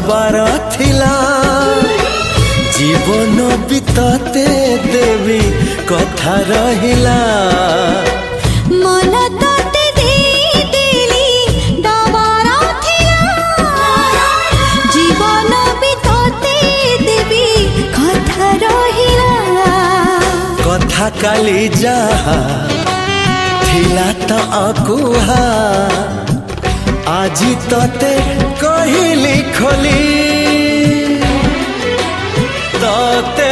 दबार थिला जीवन बीतते देवी कथा रहिला मन तते देली दबार थिला जीवन बीतते देवी कथा रहिला कथा काली जहा थिला त अकुहा आजी तते कहली खोली तते